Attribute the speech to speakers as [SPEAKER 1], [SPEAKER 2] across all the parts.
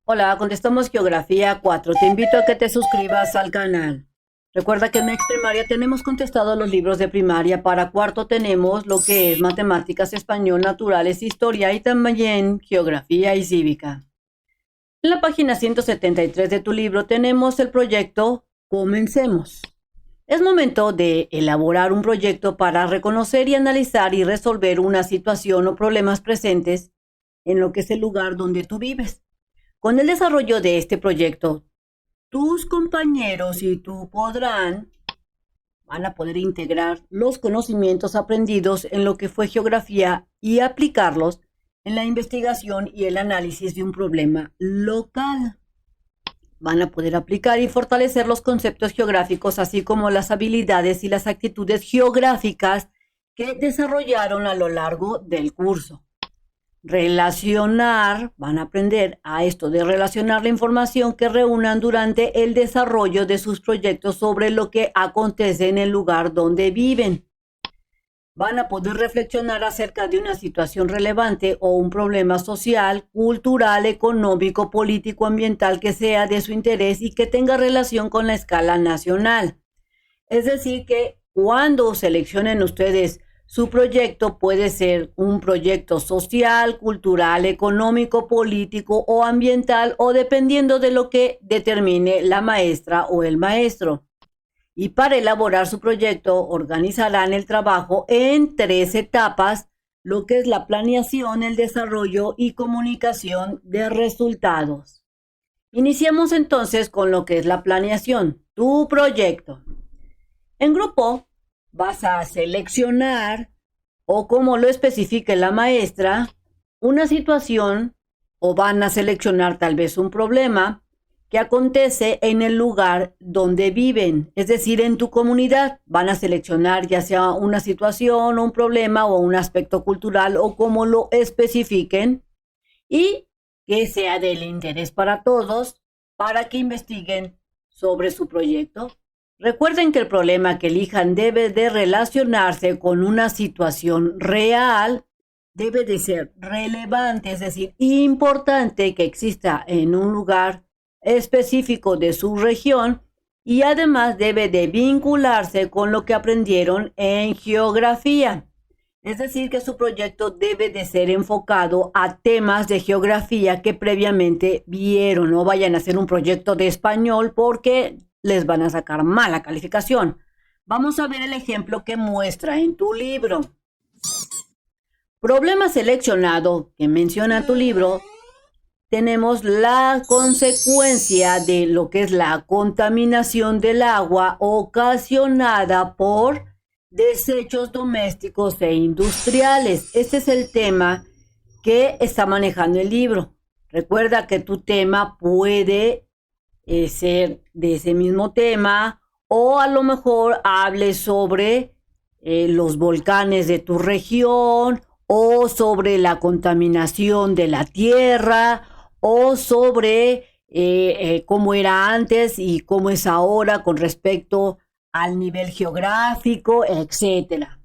[SPEAKER 1] Hola, contestamos Geografía 4. Te invito a que te suscribas al canal. Recuerda que en Next Primaria tenemos contestado los libros de primaria. Para cuarto tenemos lo que es matemáticas, español, naturales, historia y también geografía y cívica. En la página 173 de tu libro tenemos el proyecto Comencemos. Es momento de elaborar un proyecto para reconocer y analizar y resolver una situación o problemas presentes en lo que es el lugar donde tú vives. Con el desarrollo de este proyecto, tus compañeros y tú van a poder integrar los conocimientos aprendidos en lo que fue geografía y aplicarlos en la investigación y el análisis de un problema local. Van a poder aplicar y fortalecer los conceptos geográficos, así como las habilidades y las actitudes geográficas que desarrollaron a lo largo del curso. Relacionar, van a aprender a esto de relacionar la información que reúnan durante el desarrollo de sus proyectos sobre lo que acontece en el lugar donde viven. Van a poder reflexionar acerca de una situación relevante o un problema social, cultural, económico, político, ambiental que sea de su interés y que tenga relación con la escala nacional. Es decir, que cuando seleccionen ustedes su proyecto, puede ser un proyecto social, cultural, económico, político o ambiental, o dependiendo de lo que determine la maestra o el maestro. Y para elaborar su proyecto, organizarán el trabajo en 3 etapas, lo que es la planeación, el desarrollo y comunicación de resultados. Iniciamos entonces con lo que es la planeación, tu proyecto. En grupo vas a seleccionar, o como lo especifique la maestra, una situación, o van a seleccionar tal vez un problema que acontece en el lugar donde viven, es decir, en tu comunidad. Van a seleccionar ya sea una situación, un problema o un aspecto cultural, o como lo especifiquen, y que sea del interés para todos para que investiguen sobre su proyecto. Recuerden que el problema que elijan debe de relacionarse con una situación real, debe de ser relevante, es decir, importante, que exista en un lugar específico de su región, y además debe de vincularse con lo que aprendieron en geografía. Es decir, que su proyecto debe de ser enfocado a temas de geografía que previamente vieron. No vayan a hacer un proyecto de español porque les van a sacar mala calificación. Vamos a ver el ejemplo que muestra en tu libro. Problema seleccionado que menciona tu libro. Tenemos la consecuencia de lo que es la contaminación del agua ocasionada por desechos domésticos e industriales. Este es el tema que está manejando el libro. Recuerda que tu tema puede ser de ese mismo tema, o a lo mejor hable sobre los volcanes de tu región, o sobre la contaminación de la tierra, o sobre cómo era antes y cómo es ahora con respecto al nivel geográfico, etcétera.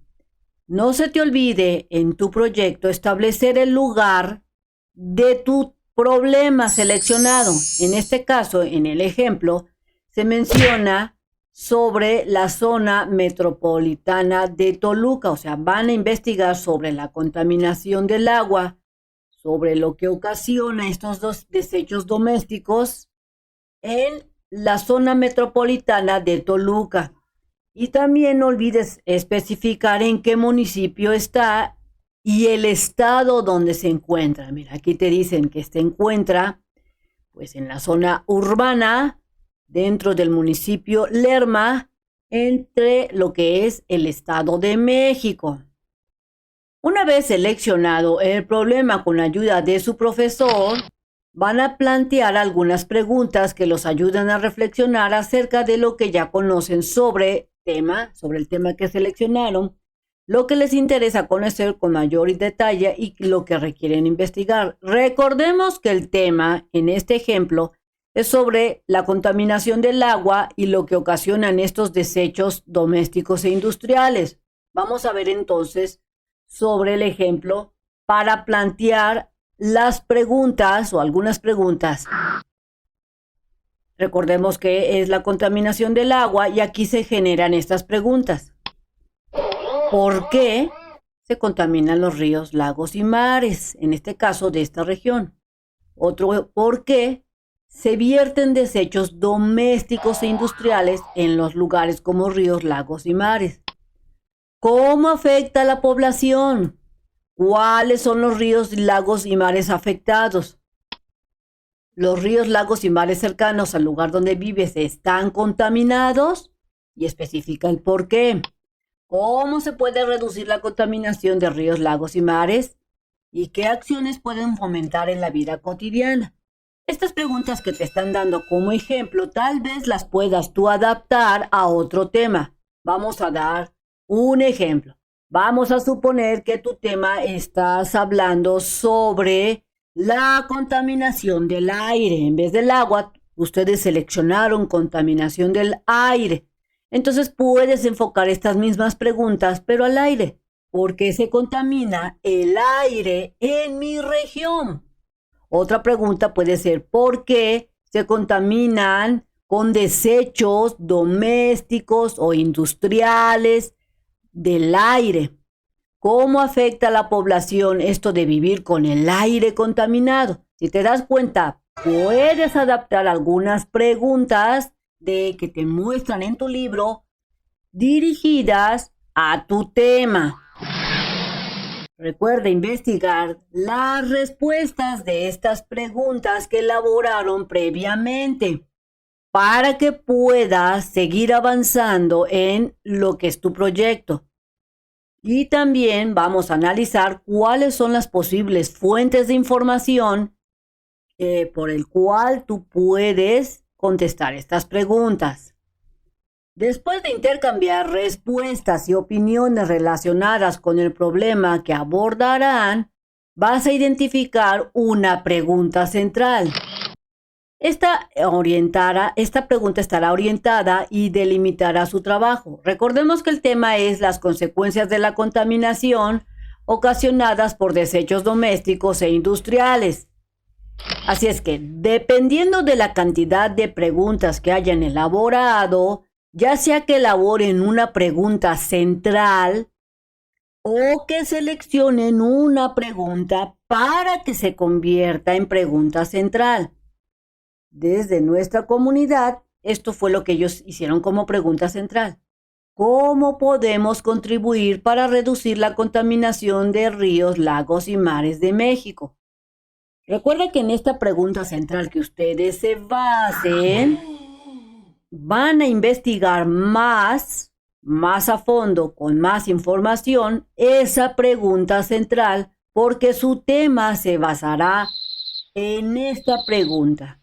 [SPEAKER 1] No se te olvide en tu proyecto establecer el lugar de tu problema seleccionado. En este caso, en el ejemplo, se menciona sobre la zona metropolitana de Toluca. O sea, van a investigar sobre la contaminación del agua, sobre lo que ocasiona estos dos desechos domésticos en la zona metropolitana de Toluca. Y también no olvides especificar en qué municipio está y el estado donde se encuentra. Mira, aquí te dicen que se encuentra pues en la zona urbana, dentro del municipio Lerma, entre lo que es el Estado de México. Una vez seleccionado el problema con ayuda de su profesor, van a plantear algunas preguntas que los ayudan a reflexionar acerca de lo que ya conocen sobre el tema que seleccionaron, lo que les interesa conocer con mayor detalle y lo que requieren investigar. Recordemos que el tema en este ejemplo es sobre la contaminación del agua y lo que ocasionan estos desechos domésticos e industriales. Vamos a ver entonces sobre el ejemplo para plantear las preguntas o algunas preguntas. Recordemos que es la contaminación del agua y aquí se generan estas preguntas. ¿Por qué se contaminan los ríos, lagos y mares? En este caso de esta región. Otro, ¿por qué se vierten desechos domésticos e industriales en los lugares como ríos, lagos y mares? ¿Cómo afecta a la población? ¿Cuáles son los ríos, lagos y mares afectados? ¿Los ríos, lagos y mares cercanos al lugar donde vives están contaminados? Y especifica el por qué. ¿Cómo se puede reducir la contaminación de ríos, lagos y mares? ¿Y qué acciones pueden fomentar en la vida cotidiana? Estas preguntas que te están dando como ejemplo, tal vez las puedas tú adaptar a otro tema. Vamos a dar un ejemplo. Vamos a suponer que tu tema estás hablando sobre la contaminación del aire. En vez del agua, ustedes seleccionaron contaminación del aire. Entonces puedes enfocar estas mismas preguntas, pero al aire. ¿Por qué se contamina el aire en mi región? Otra pregunta puede ser, ¿por qué se contaminan con desechos domésticos o industriales del aire? ¿Cómo afecta a la población esto de vivir con el aire contaminado? Si te das cuenta, puedes adaptar algunas preguntas que te muestran en tu libro dirigidas a tu tema. Recuerda investigar las respuestas de estas preguntas que elaboraron previamente para que puedas seguir avanzando en lo que es tu proyecto. Y también vamos a analizar cuáles son las posibles fuentes de información por el cual tú puedes contestar estas preguntas. Después de intercambiar respuestas y opiniones relacionadas con el problema que abordarán, vas a identificar una pregunta central. Esta pregunta estará orientada y delimitará su trabajo. Recordemos que el tema es las consecuencias de la contaminación ocasionadas por desechos domésticos e industriales. Así es que, dependiendo de la cantidad de preguntas que hayan elaborado, ya sea que elaboren una pregunta central o que seleccionen una pregunta para que se convierta en pregunta central. Desde nuestra comunidad, esto fue lo que ellos hicieron como pregunta central. ¿Cómo podemos contribuir para reducir la contaminación de ríos, lagos y mares de México? Recuerda que en esta pregunta central que ustedes se basen, van a investigar más a fondo, con más información, esa pregunta central, porque su tema se basará en esta pregunta.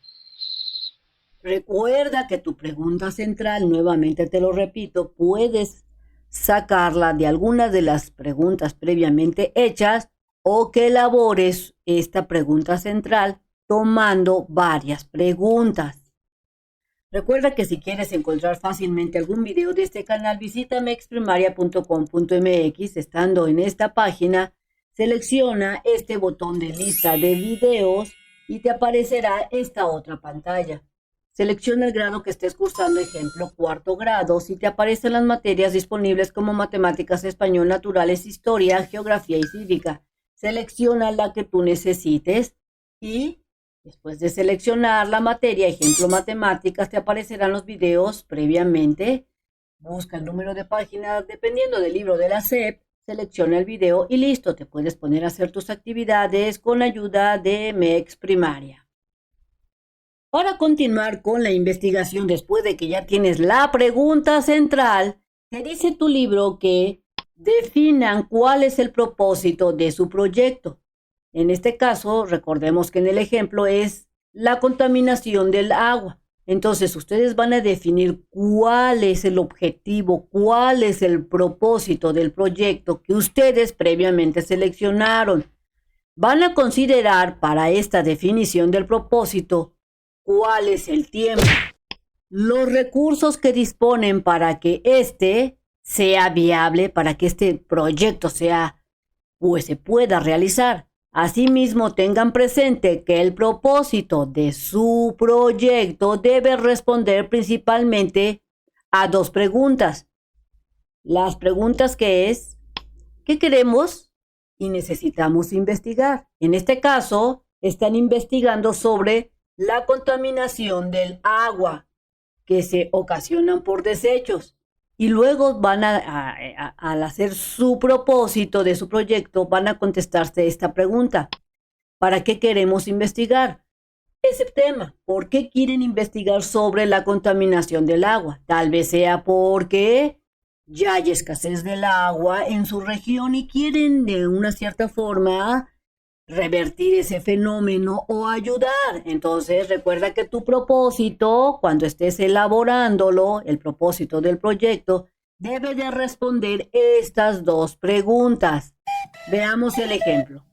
[SPEAKER 1] Recuerda que tu pregunta central, nuevamente te lo repito, puedes sacarla de alguna de las preguntas previamente hechas o que elabores esta pregunta central tomando varias preguntas. Recuerda que si quieres encontrar fácilmente algún video de este canal, visita mexprimaria.com.mx. Estando en esta página, selecciona este botón de lista de videos y te aparecerá esta otra pantalla. Selecciona el grado que estés cursando, ejemplo, cuarto grado, si te aparecen las materias disponibles como matemáticas, español, naturales, historia, geografía y cívica. Selecciona la que tú necesites y después de seleccionar la materia, ejemplo, matemáticas, te aparecerán los videos previamente. Busca el número de páginas dependiendo del libro de la SEP, selecciona el video y listo, te puedes poner a hacer tus actividades con ayuda de MEX Primaria. Para continuar con la investigación, después de que ya tienes la pregunta central, te dice tu libro que definan cuál es el propósito de su proyecto. En este caso, recordemos que en el ejemplo es la contaminación del agua. Entonces, ustedes van a definir cuál es el objetivo, cuál es el propósito del proyecto que ustedes previamente seleccionaron. Van a considerar para esta definición del propósito cuál es el tiempo, los recursos que disponen para que este sea viable, para que este proyecto se pueda realizar. Asimismo, tengan presente que el propósito de su proyecto debe responder principalmente a dos preguntas. Las preguntas que es, ¿qué queremos y necesitamos investigar? En este caso, están investigando sobre la contaminación del agua que se ocasionan por desechos. Y luego van al hacer su propósito de su proyecto, van a contestarse esta pregunta. ¿Para qué queremos investigar ese tema? ¿Por qué quieren investigar sobre la contaminación del agua? Tal vez sea porque ya hay escasez del agua en su región y quieren de una cierta forma revertir ese fenómeno o ayudar. Entonces, recuerda que tu propósito, cuando estés elaborándolo, el propósito del proyecto, debe de responder estas dos preguntas. Veamos el ejemplo.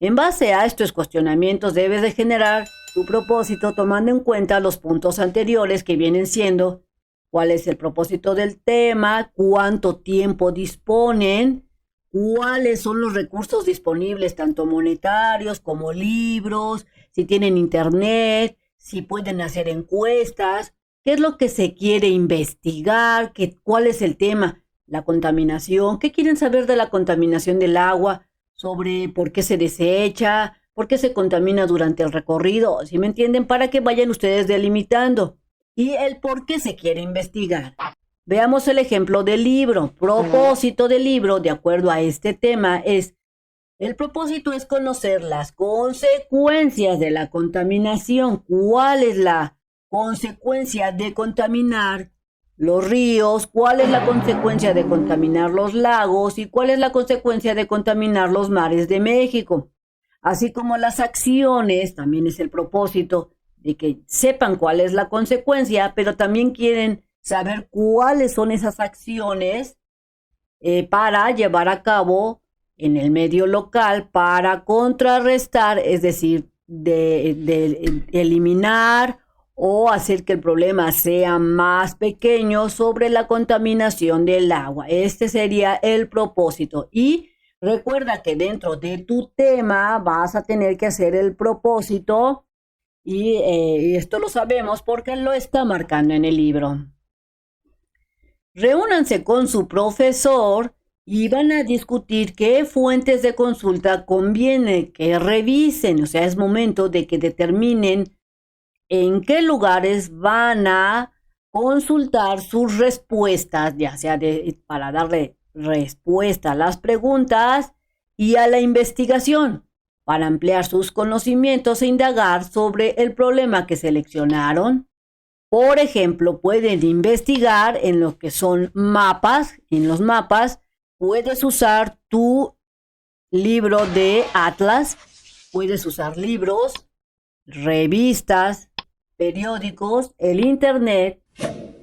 [SPEAKER 1] En base a estos cuestionamientos, debes de generar tu propósito tomando en cuenta los puntos anteriores que vienen siendo cuál es el propósito del tema, cuánto tiempo disponen, cuáles son los recursos disponibles, tanto monetarios como libros, si tienen internet, si pueden hacer encuestas, qué es lo que se quiere investigar, cuál es el tema, la contaminación, qué quieren saber de la contaminación del agua, sobre por qué se desecha, por qué se contamina durante el recorrido, ¿sí me entienden? Para que vayan ustedes delimitando y el por qué se quiere investigar. Veamos el ejemplo del libro. Propósito del libro, de acuerdo a este tema, el propósito es conocer las consecuencias de la contaminación. ¿Cuál es la consecuencia de contaminar los ríos? ¿Cuál es la consecuencia de contaminar los lagos? ¿Y cuál es la consecuencia de contaminar los mares de México? Así como las acciones, también es el propósito de que sepan cuál es la consecuencia, pero también quieren saber cuáles son esas acciones para llevar a cabo en el medio local para contrarrestar, es decir, de eliminar o hacer que el problema sea más pequeño sobre la contaminación del agua. Este sería el propósito. Y recuerda que dentro de tu tema vas a tener que hacer el propósito y esto lo sabemos porque lo está marcando en el libro. Reúnanse con su profesor y van a discutir qué fuentes de consulta conviene que revisen. O sea, es momento de que determinen en qué lugares van a consultar sus respuestas, ya sea para darle respuesta a las preguntas y a la investigación, para ampliar sus conocimientos e indagar sobre el problema que seleccionaron. Por ejemplo, pueden investigar en lo que son mapas. En los mapas puedes usar tu libro de atlas, puedes usar libros, revistas, periódicos, el internet,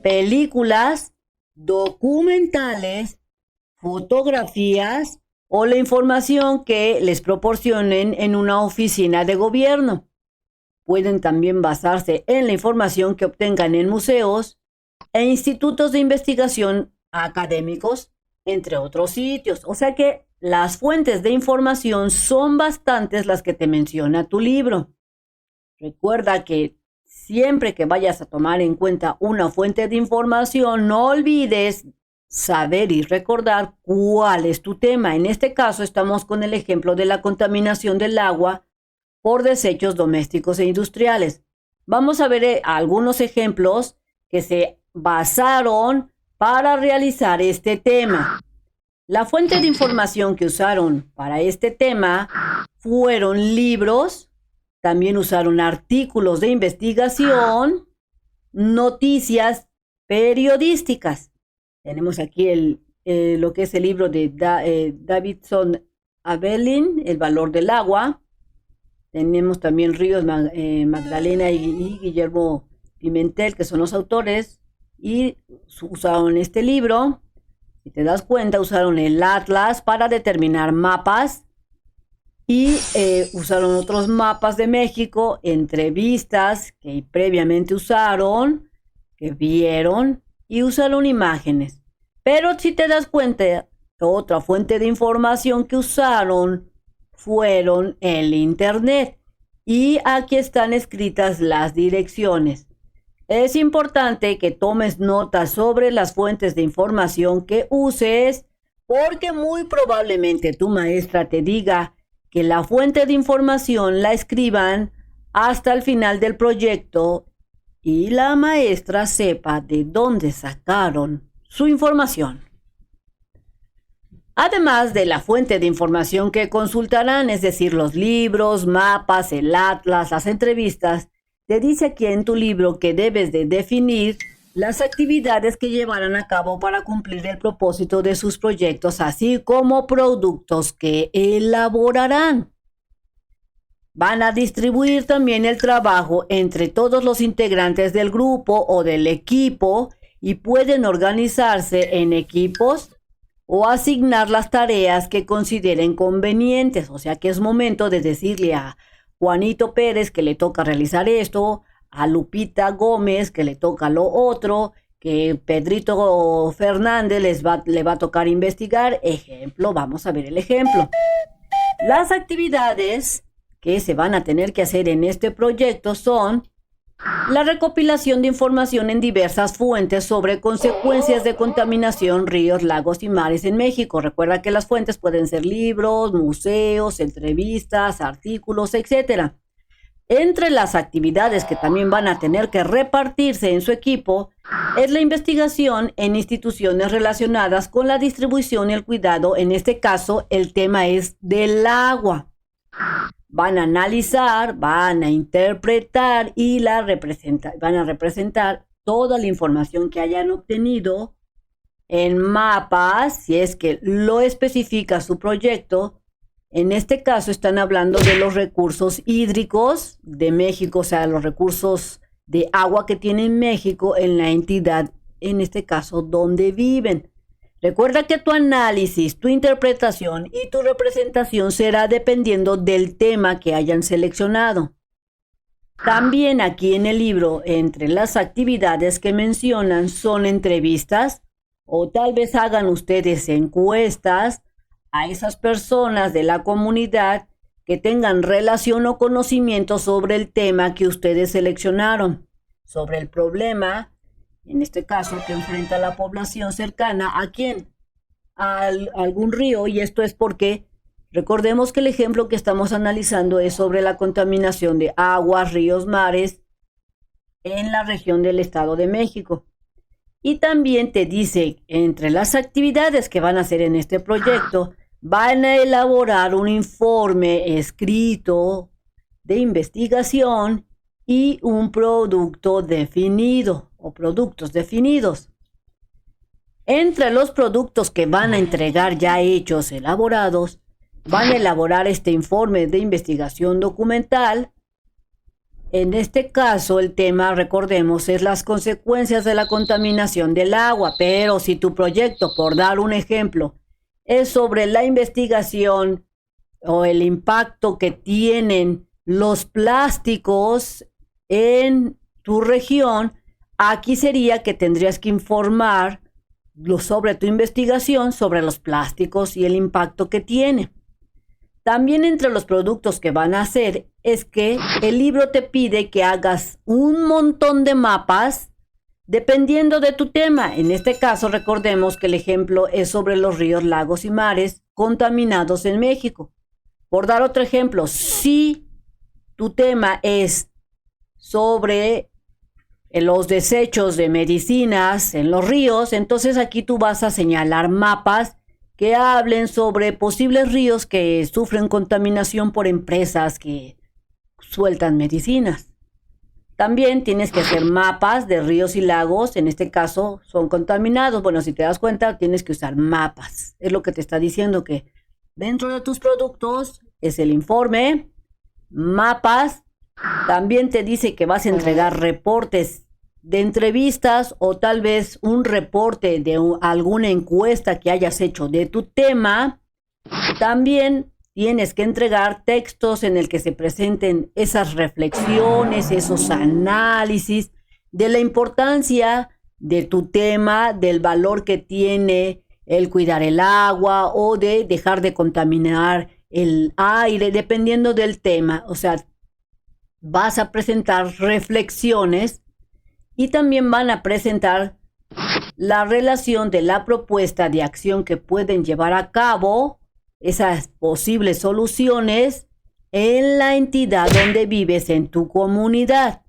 [SPEAKER 1] películas, documentales, fotografías o la información que les proporcionen en una oficina de gobierno. Pueden también basarse en la información que obtengan en museos e institutos de investigación académicos, entre otros sitios. O sea que las fuentes de información son bastantes las que te menciona tu libro. Recuerda que siempre que vayas a tomar en cuenta una fuente de información, no olvides saber y recordar cuál es tu tema. En este caso estamos con el ejemplo de la contaminación del agua por desechos domésticos e industriales. Vamos a ver algunos ejemplos que se basaron para realizar este tema. La fuente de información que usaron para este tema fueron libros, también usaron artículos de investigación, noticias periodísticas. Tenemos aquí lo que es el libro de Davidson Abelin, El valor del agua. Tenemos también Ríos, Magdalena y Guillermo Pimentel, que son los autores, y usaron este libro. Si te das cuenta, usaron el atlas para determinar mapas y usaron otros mapas de México, entrevistas que previamente usaron, que vieron, y usaron imágenes. Pero si te das cuenta, otra fuente de información que usaron fueron el Internet. Y aquí están escritas las direcciones. Es importante que tomes notas sobre las fuentes de información que uses, porque muy probablemente tu maestra te diga que la fuente de información la escriban hasta el final del proyecto y la maestra sepa de dónde sacaron su información. Además de la fuente de información que consultarán, es decir, los libros, mapas, el atlas, las entrevistas, te dice aquí en tu libro que debes de definir las actividades que llevarán a cabo para cumplir el propósito de sus proyectos, así como productos que elaborarán. Van a distribuir también el trabajo entre todos los integrantes del grupo o del equipo y pueden organizarse en equipos o asignar las tareas que consideren convenientes. O sea que es momento de decirle a Juanito Pérez que le toca realizar esto, a Lupita Gómez que le toca lo otro, que Pedrito Fernández le va a tocar investigar. Ejemplo, vamos a ver el ejemplo. Las actividades que se van a tener que hacer en este proyecto son la recopilación de información en diversas fuentes sobre consecuencias de contaminación, ríos, lagos y mares en México. Recuerda que las fuentes pueden ser libros, museos, entrevistas, artículos, etc. Entre las actividades que también van a tener que repartirse en su equipo es la investigación en instituciones relacionadas con la distribución y el cuidado. En este caso, el tema es del agua. Van a analizar, van a interpretar y van a representar toda la información que hayan obtenido en mapas, si es que lo especifica su proyecto. En este caso están hablando de los recursos hídricos de México, o sea, los recursos de agua que tiene México en la entidad, en este caso, donde viven. Recuerda que tu análisis, tu interpretación y tu representación será dependiendo del tema que hayan seleccionado. También aquí en el libro, entre las actividades que mencionan son entrevistas o tal vez hagan ustedes encuestas a esas personas de la comunidad que tengan relación o conocimiento sobre el tema que ustedes seleccionaron, sobre el problema, en este caso, que enfrenta la población cercana. ¿A quién? A algún río, y esto es porque recordemos que el ejemplo que estamos analizando es sobre la contaminación de aguas, ríos, mares en la región del Estado de México. Y también te dice, entre las actividades que van a hacer en este proyecto, van a elaborar un informe escrito de investigación y un producto definido o productos definidos. Entre los productos que van a entregar ya hechos, elaborados, van a elaborar este informe de investigación documental. En este caso, el tema, recordemos, es las consecuencias de la contaminación del agua, pero si tu proyecto, por dar un ejemplo, es sobre la investigación o el impacto que tienen los plásticos en tu región, aquí sería que tendrías que informar sobre tu investigación sobre los plásticos y el impacto que tiene. También entre los productos que van a hacer es que el libro te pide que hagas un montón de mapas dependiendo de tu tema. En este caso, recordemos que el ejemplo es sobre los ríos, lagos y mares contaminados en México. Por dar otro ejemplo, si tu tema es sobre los desechos de medicinas en los ríos, entonces aquí tú vas a señalar mapas que hablen sobre posibles ríos que sufren contaminación por empresas que sueltan medicinas. También tienes que hacer mapas de ríos y lagos, en este caso son contaminados. Bueno, si te das cuenta, tienes que usar mapas. Es lo que te está diciendo, que dentro de tus productos es el informe, mapas. También te dice que vas a entregar reportes de entrevistas o tal vez un reporte de alguna encuesta que hayas hecho de tu tema. También tienes que entregar textos en el que se presenten esas reflexiones, esos análisis de la importancia de tu tema, del valor que tiene el cuidar el agua o de dejar de contaminar el aire, dependiendo del tema. O sea, vas a presentar reflexiones y también van a presentar la relación de la propuesta de acción que pueden llevar a cabo, esas posibles soluciones en la entidad donde vives en tu comunidad.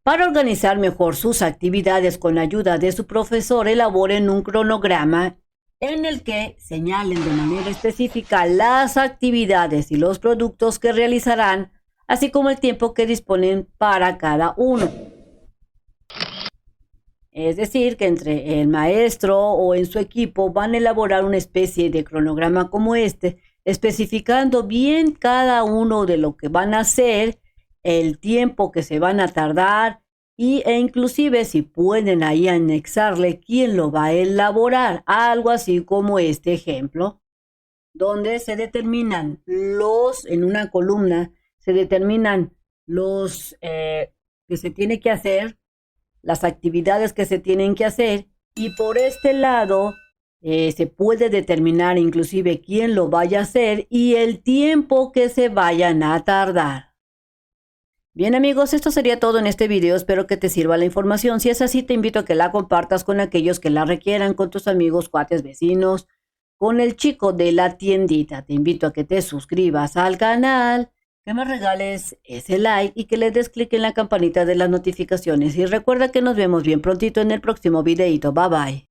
[SPEAKER 1] Para organizar mejor sus actividades con la ayuda de su profesor, elaboren un cronograma en el que señalen de manera específica las actividades y los productos que realizarán, así como el tiempo que disponen para cada uno. Es decir, que entre el maestro o en su equipo van a elaborar una especie de cronograma como este, especificando bien cada uno de lo que van a hacer, el tiempo que se van a tardar e inclusive si pueden ahí anexarle quién lo va a elaborar, algo así como este ejemplo, donde se determinan en una columna, se determinan los que se tiene que hacer, las actividades que se tienen que hacer, y por este lado se puede determinar inclusive quién lo vaya a hacer y el tiempo que se vayan a tardar. Bien amigos, esto sería todo en este video. Espero que te sirva la información. Si es así, te invito a que la compartas con aquellos que la requieran, con tus amigos, cuates, vecinos, con el chico de la tiendita. Te invito a que te suscribas al canal, que me regales ese like y que le des clic en la campanita de las notificaciones. Y recuerda que nos vemos bien prontito en el próximo videito. Bye bye.